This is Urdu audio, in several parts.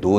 2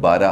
12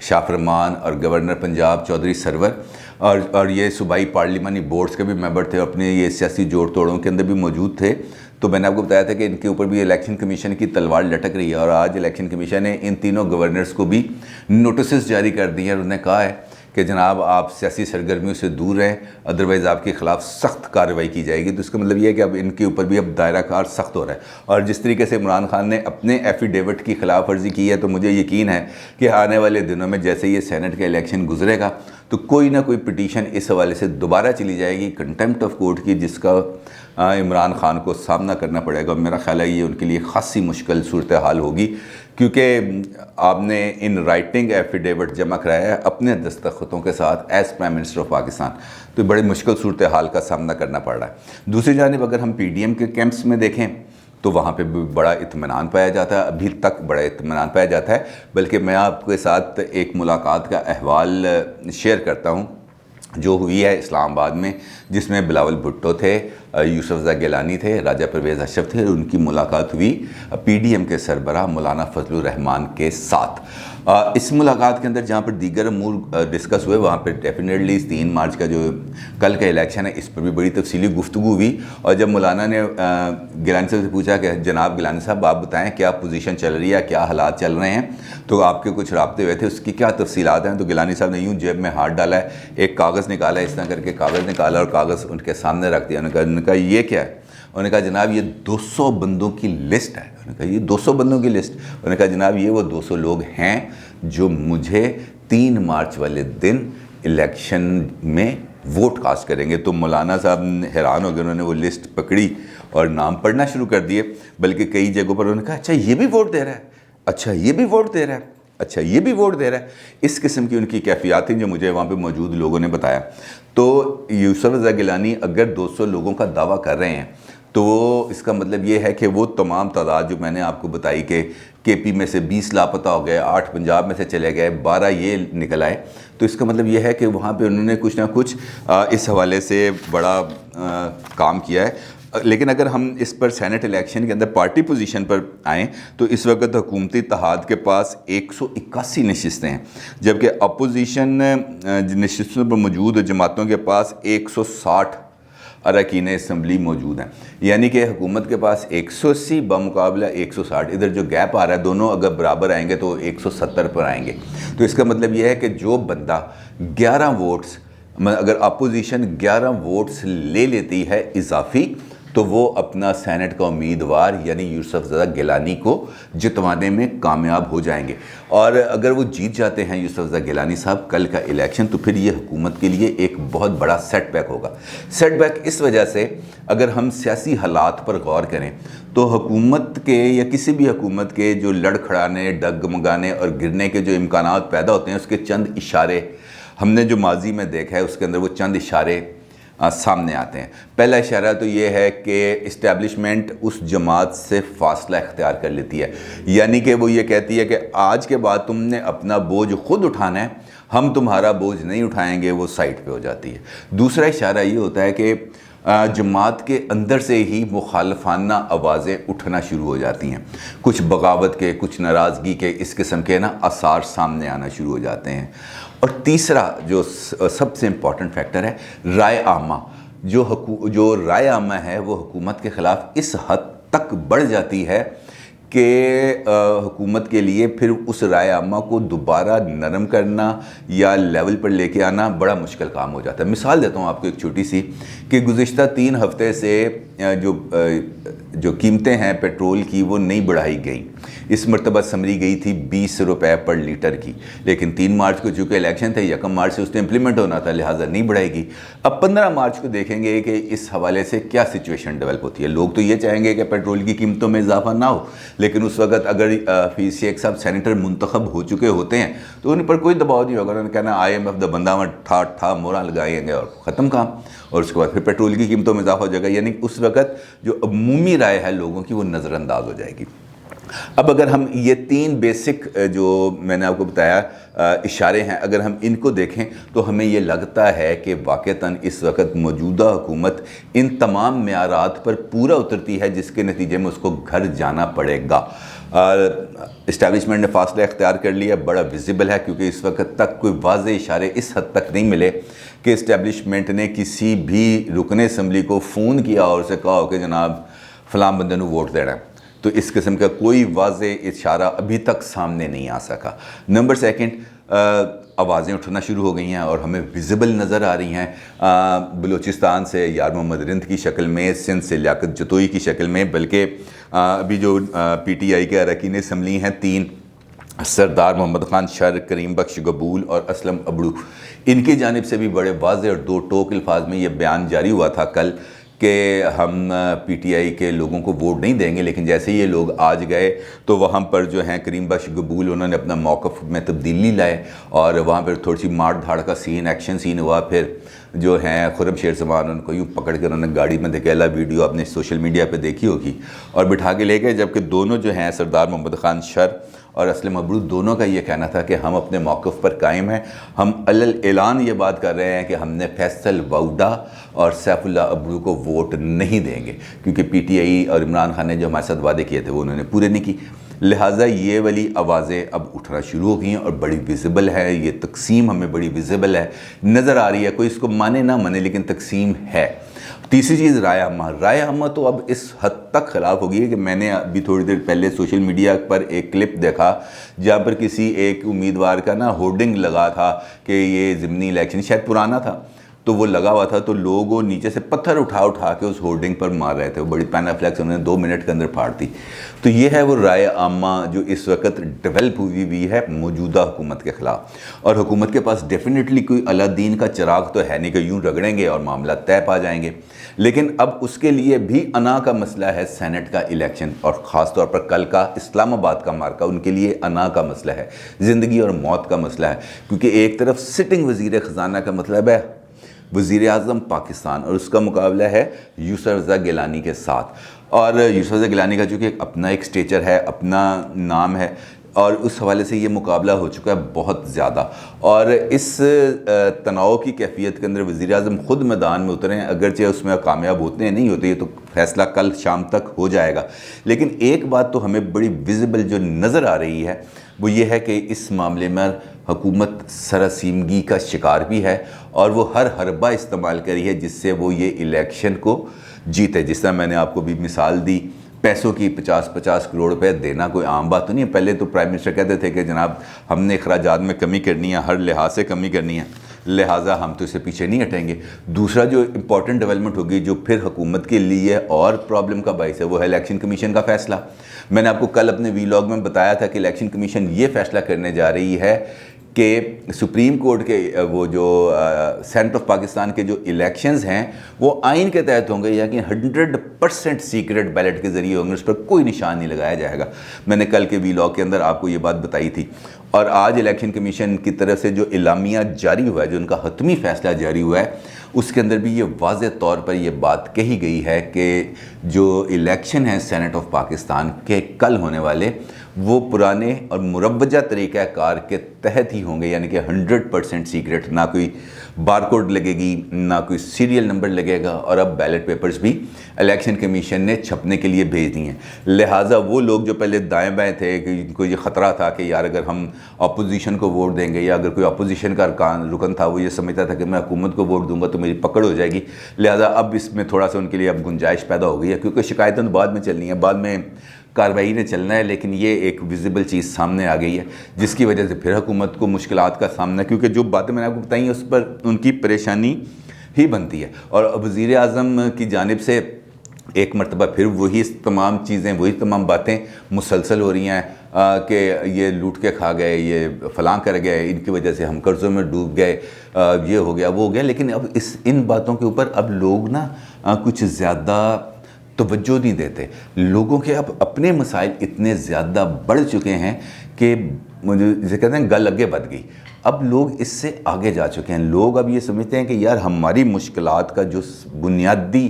شاہ فرمان اور گورنر پنجاب چودھری سرور اور یہ صوبائی پارلیمانی بورڈز کے بھی ممبر تھے، اپنے یہ سیاسی جوڑ توڑوں کے اندر بھی موجود تھے. تو میں نے آپ کو بتایا تھا کہ ان کے اوپر بھی الیکشن کمیشن کی تلوار لٹک رہی ہے، اور آج الیکشن کمیشن نے ان تینوں گورنرز کو بھی نوٹسز جاری کر دی ہیں، اور انہوں نے کہا ہے کہ جناب آپ سیاسی سرگرمیوں سے دور رہیں، ادروائز آپ کے خلاف سخت کارروائی کی جائے گی. تو اس کا مطلب یہ ہے کہ اب ان کے اوپر بھی اب دائرہ کار سخت ہو رہا ہے. اور جس طریقے سے عمران خان نے اپنے ایفیڈیوٹ کی خلاف ورزی کی ہے، تو مجھے یقین ہے کہ آنے والے دنوں میں جیسے یہ سینٹ کا الیکشن گزرے گا تو کوئی نہ کوئی پٹیشن اس حوالے سے دوبارہ چلی جائے گی کنٹمپٹ آف کورٹ کی، جس کا عمران خان کو سامنا کرنا پڑے گا. میرا خیال ہے یہ ان کے لیے خاصی مشکل صورتحال ہوگی، کیونکہ آپ نے ان رائٹنگ ایفیڈیوٹ جمع کرایا ہے اپنے دستخطوں کے ساتھ as prime minister of Pakistan, تو بڑی مشکل صورتحال کا سامنا کرنا پڑ رہا ہے. دوسری جانب اگر ہم پی ڈی ایم کے کیمپس میں دیکھیں تو وہاں پہ بھی بڑا اطمینان پایا جاتا ہے، ابھی تک بڑا اطمینان پایا جاتا ہے. بلکہ میں آپ کے ساتھ ایک ملاقات کا احوال شیئر کرتا ہوں جو ہوئی ہے اسلام آباد میں، جس میں بلاول بھٹو تھے، یوسفزئی گیلانی تھے، راجہ پرویز اشرف تھے، اور ان کی ملاقات ہوئی پی ڈی ایم کے سربراہ مولانا فضل الرحمان کے ساتھ. اس ملاقات کے اندر جہاں پر دیگر امور ڈسکس ہوئے، وہاں پہ ڈیفینیٹلی 3 مارچ کا جو کل کا الیکشن ہے اس پر بھی بڑی تفصیلی گفتگو ہوئی. اور جب مولانا نے گیلانی صاحب سے پوچھا کہ جناب گیلانی صاحب آپ بتائیں کیا پوزیشن چل رہی ہے، کیا حالات چل رہے ہیں، تو آپ کے کچھ رابطے ہوئے تھے، اس کی کیا تفصیلات ہیں؟ تو گیلانی صاحب نے یوں جیب میں ہاتھ ڈالا ہے، ایک کاغذ نکالا ہے، اس طرح کر کے کاغذ نکالا اور کاغذ ان کے سامنے رکھ دیا. انہوں نے کہا یہ کیا ہے؟ انہوں نے کہا جناب یہ 200 بندوں کی لسٹ ہے. انہوں نے کہا یہ 200 بندوں کی لسٹ؟ انہوں نے کہا جناب یہ وہ 200 لوگ ہیں جو مجھے 3 مارچ والے دن الیکشن میں ووٹ کاسٹ کریں گے. تو مولانا صاحب حیران ہو گئے، انہوں نے وہ لسٹ پکڑی اور نام پڑھنا شروع کر دیے. بلکہ کئی جگہوں پر انہوں نے کہا اچھا یہ بھی ووٹ دے رہا ہے، اچھا یہ بھی ووٹ دے رہا ہے، اچھا یہ بھی ووٹ دے رہا ہے. اس قسم کی ان کی کیفیات تھیں جو مجھے وہاں پہ موجود لوگوں نے بتایا. تو یوسفزئی گیلانی اگر 200 لوگوں کا دعویٰ کر رہے ہیں تو اس کا مطلب یہ ہے کہ وہ تمام تعداد جو میں نے آپ کو بتائی کہ کے پی میں سے 20 لاپتہ ہو گئے، 8 پنجاب میں سے چلے گئے، 12 یہ نکل آئے، تو اس کا مطلب یہ ہے کہ وہاں پہ انہوں نے کچھ نہ کچھ اس حوالے سے بڑا کام کیا ہے. لیکن اگر ہم اس پر سینٹ الیکشن کے اندر پارٹی پوزیشن پر آئیں تو اس وقت حکومتی اتحاد کے پاس 181 نشستیں ہیں، جبکہ اپوزیشن نشستوں پر موجود جماعتوں کے پاس 160 اراکین اسمبلی موجود ہیں. یعنی کہ حکومت کے پاس 180 بمقابلہ 160، ادھر جو گیپ آ رہا ہے دونوں اگر برابر آئیں گے تو 170 پر آئیں گے. تو اس کا مطلب یہ ہے کہ جو بندہ 11 ووٹس، اگر اپوزیشن 11 ووٹس لے لیتی ہے اضافی، تو وہ اپنا سینٹ کا امیدوار یعنی یوسفزئی گیلانی کو جتوانے میں کامیاب ہو جائیں گے. اور اگر وہ جیت جاتے ہیں یوسفزئی گیلانی صاحب کل کا الیکشن، تو پھر یہ حکومت کے لیے ایک بہت بڑا سیٹ بیک ہوگا. سیٹ بیک اس وجہ سے اگر ہم سیاسی حالات پر غور کریں تو حکومت کے یا کسی بھی حکومت کے جو لڑکھڑانے، ڈگمگانے اور گرنے کے جو امکانات پیدا ہوتے ہیں، اس کے چند اشارے ہم نے جو ماضی میں دیکھا ہے، اس کے اندر وہ چند اشارے سامنے آتے ہیں. پہلا اشارہ تو یہ ہے کہ اسٹیبلشمنٹ اس جماعت سے فاصلہ اختیار کر لیتی ہے، یعنی کہ وہ یہ کہتی ہے کہ آج کے بعد تم نے اپنا بوجھ خود اٹھانا ہے، ہم تمہارا بوجھ نہیں اٹھائیں گے، وہ سائٹ پہ ہو جاتی ہے. دوسرا اشارہ یہ ہوتا ہے کہ جماعت کے اندر سے ہی مخالفانہ آوازیں اٹھنا شروع ہو جاتی ہیں، کچھ بغاوت کے، کچھ ناراضگی کے، اس قسم کے آثار سامنے آنا شروع ہو جاتے ہیں. اور تیسرا جو سب سے امپورٹنٹ فیکٹر ہے، رائے عامہ. جو رائے عامہ ہے وہ حکومت کے خلاف اس حد تک بڑھ جاتی ہے کہ حکومت کے لیے پھر اس رائے عامہ کو دوبارہ نرم کرنا یا لیول پر لے کے آنا بڑا مشکل کام ہو جاتا ہے. مثال دیتا ہوں آپ کو ایک چھوٹی سی کہ گزشتہ 3 ہفتے سے جو قیمتیں ہیں پیٹرول کی وہ نہیں بڑھائی گئیں. اس مرتبہ سمری گئی تھی 20 روپے پر لیٹر کی، لیکن 3 مارچ کو چونکہ الیکشن تھے، 1 مارچ سے اس نے امپلیمنٹ ہونا تھا، لہٰذا نہیں بڑھائے گی. اب 15 مارچ کو دیکھیں گے کہ اس حوالے سے کیا سچویشن ڈیولپ ہوتی ہے. لوگ تو یہ چاہیں گے کہ پیٹرول کی قیمتوں میں اضافہ نہ ہو، لیکن اس وقت اگر حفیظ شیخ صاحب سینیٹر منتخب ہو چکے ہوتے ہیں تو ان پر کوئی دباؤ نہیں ہوگا. انہوں نے کہنا IMF دا بندہ میں تھا مورا لگائیں گے اور ختم کام، اور اس کے بعد پھر پیٹرول کی قیمتوں میں اضافہ ہو جائے گا. یعنی اس وقت جو عمومی رائے ہے لوگوں کی وہ نظر انداز ہو جائے گی. اب اگر ہم یہ 3 بیسک جو میں نے آپ کو بتایا اشارے ہیں، اگر ہم ان کو دیکھیں تو ہمیں یہ لگتا ہے کہ واقعتاً اس وقت موجودہ حکومت ان تمام معیارات پر پورا اترتی ہے، جس کے نتیجے میں اس کو گھر جانا پڑے گا. اسٹیبلشمنٹ نے فاصلہ اختیار کر لیا، بڑا ویزیبل ہے، کیونکہ اس وقت تک کوئی واضح اشارے اس حد تک نہیں ملے کہ اسٹیبلشمنٹ نے کسی بھی رکن اسمبلی کو فون کیا اور اسے کہا ہو کہ جناب فلاں بندے نو ووٹ دینا ہے. تو اس قسم کا کوئی واضح اشارہ ابھی تک سامنے نہیں آ سکا. نمبر سیکنڈ، آوازیں اٹھنا شروع ہو گئی ہیں اور ہمیں ویزیبل نظر آ رہی ہیں. بلوچستان سے یار محمد رند کی شکل میں، سندھ سے لیاقت جتوئی کی شکل میں، بلکہ ابھی جو پی ٹی آئی کے اراکین اسمبلی ہیں 3، سردار محمد خان شر، کریم بخش گبول اور اسلم ابڑو، ان کی جانب سے بھی بڑے واضح اور دو ٹوک الفاظ میں یہ بیان جاری ہوا تھا کل کہ ہم پی ٹی آئی کے لوگوں کو ووٹ نہیں دیں گے. لیکن جیسے یہ لوگ آج گئے تو وہاں پر جو ہیں کریم بخش گبول، انہوں نے اپنا موقف میں تبدیلی لائے اور وہاں پر تھوڑی سی مار دھاڑ کا ایکشن سین ہوا. پھر جو ہیں خرم شیر زمان ان کو یوں پکڑ کے انہوں نے گاڑی میں دھکیلا، ویڈیو آپ نے سوشل میڈیا پہ دیکھی ہوگی، اور بٹھا کے لے گئے. جبکہ دونوں جو ہیں سردار محمد خان شر اور اسلم ابڑو، دونوں کا یہ کہنا تھا کہ ہم اپنے موقف پر قائم ہیں. ہم اعلان یہ بات کر رہے ہیں کہ ہم نے فیصل ووڈا اور سیف اللہ ابڑو کو ووٹ نہیں دیں گے، کیونکہ پی ٹی آئی اور عمران خان نے جو ہمارے ساتھ وعدے کیے تھے وہ انہوں نے پورے نہیں کی. لہٰذا یہ والی آوازیں اب اٹھنا شروع ہو گئی ہیں اور بڑی ویزیبل ہے. یہ تقسیم ہمیں بڑی ویزیبل ہے، نظر آ رہی ہے. کوئی اس کو مانے نہ مانے، لیکن تقسیم ہے. تیسری چیز رائے عامہ تو اب اس حد تک خلاف ہو گئی ہے کہ میں نے ابھی تھوڑی دیر پہلے سوشل میڈیا پر ایک کلپ دیکھا جہاں پر کسی ایک امیدوار کا ہورڈنگ لگا تھا کہ یہ ضمنی الیکشن، شاید پرانا تھا تو وہ لگا ہوا تھا، تو لوگ وہ نیچے سے پتھر اٹھا کے اس ہورڈنگ پر مار رہے تھے. وہ بڑی پینا فلیکس انہوں نے 2 منٹ کے اندر پھاڑ دی. تو یہ ہے وہ رائے عامہ جو اس وقت ڈیولپ ہوئی ہے موجودہ حکومت کے خلاف. اور حکومت کے پاس ڈیفینیٹلی کوئی اللہ دین کا چراغ تو ہے نہیں کہ یوں رگڑیں گے اور معاملہ طے پا جائیں گے. لیکن اب اس کے لیے بھی انا کا مسئلہ ہے، سینٹ کا الیکشن، اور خاص طور پر کل کا اسلام آباد کا مارکا ان کے لیے انا کا مسئلہ ہے، زندگی اور موت کا مسئلہ ہے. کیونکہ ایک طرف سٹنگ وزیر خزانہ کا مطلب ہے وزیر اعظم پاکستان، اور اس کا مقابلہ ہے یوسف رضا گیلانی کے ساتھ. اور یوسف رضا گیلانی کا چونکہ اپنا ایک سٹیچر ہے، اپنا نام ہے، اور اس حوالے سے یہ مقابلہ ہو چکا ہے بہت زیادہ. اور اس تناؤ کی کیفیت کے اندر وزیر اعظم خود میدان میں اترے ہیں، اگرچہ اس میں کامیاب ہوتے ہیں نہیں ہوتے، یہ تو فیصلہ کل شام تک ہو جائے گا. لیکن ایک بات تو ہمیں بڑی ویزیبل جو نظر آ رہی ہے وہ یہ ہے کہ اس معاملے میں حکومت سراسیمگی کا شکار بھی ہے، اور وہ ہر حربہ استعمال کری ہے جس سے وہ یہ الیکشن کو جیتے. جس طرح میں نے آپ کو بھی مثال دی، پیسوں کی 50 کروڑ روپے دینا کوئی عام بات تو نہیں ہے. پہلے تو پرائم منسٹر کہتے تھے کہ جناب ہم نے اخراجات میں کمی کرنی ہے، ہر لحاظ سے کمی کرنی ہے، لہٰذا ہم تو اس سے پیچھے نہیں ہٹیں گے. دوسرا جو امپورٹنٹ ڈیولپمنٹ ہوگی جو پھر حکومت کے لیے اور پرابلم کا باعث ہے، وہ ہے الیکشن کمیشن کا فیصلہ. میں نے آپ کو کل اپنے ویلاگ میں بتایا تھا کہ الیکشن کمیشن یہ فیصلہ کرنے جا رہی ہے کہ سپریم کورٹ کے وہ جو سینٹ آف پاکستان کے جو الیکشنز ہیں وہ آئین کے تحت ہوں گے، یا کہ 100% سیکرٹ بیلٹ کے ذریعے ہوں گے، اس پر کوئی نشان نہیں لگایا جائے گا. میں نے کل کے ویلاگ کے اندر آپ کو یہ بات بتائی تھی. اور آج الیکشن کمیشن کی طرف سے جو اعلامیہ جاری ہوا ہے، جو ان کا حتمی فیصلہ جاری ہوا ہے، اس کے اندر بھی یہ واضح طور پر یہ بات کہی گئی ہے کہ جو الیکشن ہیں سینٹ آف پاکستان کے کل ہونے والے، وہ پرانے اور مروجہ طریقہ کار کے تحت ہی ہوں گے، یعنی کہ 100% سیکرٹ، نہ کوئی بارکوڈ لگے گی، نہ کوئی سیریل نمبر لگے گا. اور اب بیلٹ پیپرز بھی الیکشن کمیشن نے چھپنے کے لیے بھیج دی ہیں. لہٰذا وہ لوگ جو پہلے دائیں بائیں تھے کہ ان کو یہ خطرہ تھا کہ یار اگر ہم اپوزیشن کو ووٹ دیں گے، یا اگر کوئی اپوزیشن کا رکن تھا وہ یہ سمجھتا تھا کہ میں حکومت کو ووٹ دوں گا تو میری پکڑ ہو جائے گی، لہٰذا اب اس میں تھوڑا سا ان کے لیے اب گنجائش پیدا ہو گئی ہے، کیونکہ شکایتیں بعد میں چلنی ہیں، بعد میں کارروائی نے چلنا ہے. لیکن یہ ایک ویزیبل چیز سامنے آ گئی ہے جس کی وجہ سے پھر حکومت کو مشکلات کا سامنا ہے، کیونکہ جو باتیں میں نے آپ کو بتائی ہیں اس پر ان کی پریشانی ہی بنتی ہے. اور وزیر اعظم کی جانب سے ایک مرتبہ پھر وہی تمام چیزیں، وہی تمام باتیں مسلسل ہو رہی ہیں کہ یہ لوٹ کے کھا گئے، یہ فلاں کر گئے، ان کی وجہ سے ہم قرضوں میں ڈوب گئے، یہ ہو گیا وہ ہو گیا. لیکن اب ان باتوں کے اوپر اب لوگ کچھ زیادہ توجہ نہیں دیتے. لوگوں کے اب اپنے مسائل اتنے زیادہ بڑھ چکے ہیں کہ جسے کہتے ہیں گل اگے بڑھ گئی. اب لوگ اس سے آگے جا چکے ہیں. لوگ اب یہ سمجھتے ہیں کہ یار ہماری مشکلات کا جو بنیادی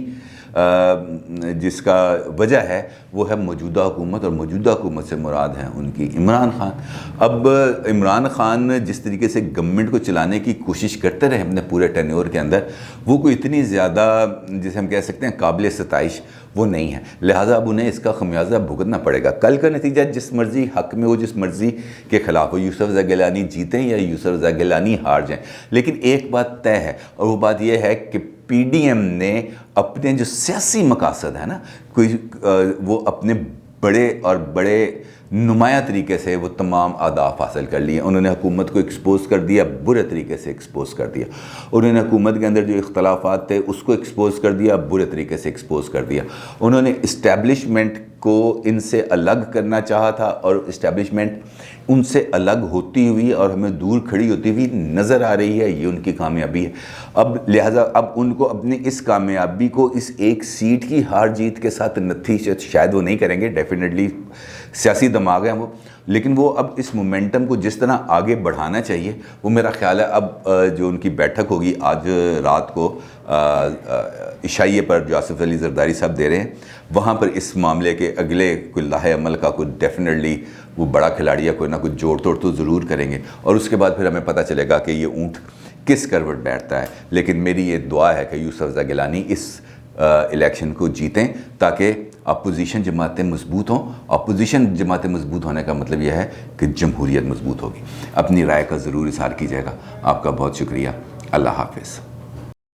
جس کا وجہ ہے وہ ہے موجودہ حکومت، اور موجودہ حکومت سے مراد ہیں ان کی عمران خان۔ اب عمران خان جس طریقے سے گورنمنٹ کو چلانے کی کوشش کرتے رہے اپنے پورے ٹینیور کے اندر، وہ کوئی اتنی زیادہ جسے ہم کہہ سکتے ہیں قابل ستائش وہ نہیں ہے، لہٰذا اب انہیں اس کا خمیازہ بھگتنا پڑے گا۔ کل کا نتیجہ جس مرضی حق میں ہو، جس مرضی کے خلاف ہو، یوسف رضا گیلانی جیتیں یا یوسف رضا گیلانی ہار جائیں، لیکن ایک بات طے ہے، اور وہ بات یہ ہے کہ پی ڈی ایم نے اپنے جو سیاسی مقاصد ہیں نا، وہ اپنے بڑے نمایاں طریقے سے وہ تمام اہداف حاصل کر لیے۔ انہوں نے حکومت کو ایکسپوز کر دیا، برے طریقے سے ایکسپوز کر دیا۔ انہوں نے حکومت کے اندر جو اختلافات تھے اس کو ایکسپوز کر دیا، برے طریقے سے ایکسپوز کر دیا۔ انہوں نے اسٹیبلشمنٹ کو ان سے الگ کرنا چاہا تھا، اور اسٹیبلشمنٹ ان سے الگ ہوتی ہوئی اور ہمیں دور کھڑی ہوتی ہوئی نظر آ رہی ہے، یہ ان کی کامیابی ہے۔ اب لہٰذا اب ان کو اپنی اس کامیابی کو اس ایک سیٹ کی ہار جیت کے ساتھ نتھی شاید وہ نہیں کریں گے، ڈیفینیٹلی سیاسی دماغ ہیں وہ، لیکن وہ اب اس مومنٹم کو جس طرح آگے بڑھانا چاہیے، وہ میرا خیال ہے اب جو ان کی بیٹھک ہوگی آج رات کو عشائیے پر جو آصف علی زرداری صاحب دے رہے ہیں، وہاں پر اس معاملے کے اگلے کوئی لاہ عمل کا کوئی ڈیفینیٹلی وہ بڑا کھلاڑی یا کوئی نہ کوئی جوڑ توڑ تو ضرور کریں گے، اور اس کے بعد پھر ہمیں پتہ چلے گا کہ یہ اونٹ کس کروٹ بیٹھتا ہے۔ لیکن میری یہ دعا ہے کہ یوسف رضا گیلانی اس الیکشن کو جیتیں تاکہ اپوزیشن جماعتیں مضبوط ہوں۔ اپوزیشن جماعتیں مضبوط ہونے کا مطلب یہ ہے کہ جمہوریت مضبوط ہوگی۔ اپنی رائے کا ضرور اظہار کیجیے گا۔ آپ کا بہت شکریہ۔ اللہ حافظ۔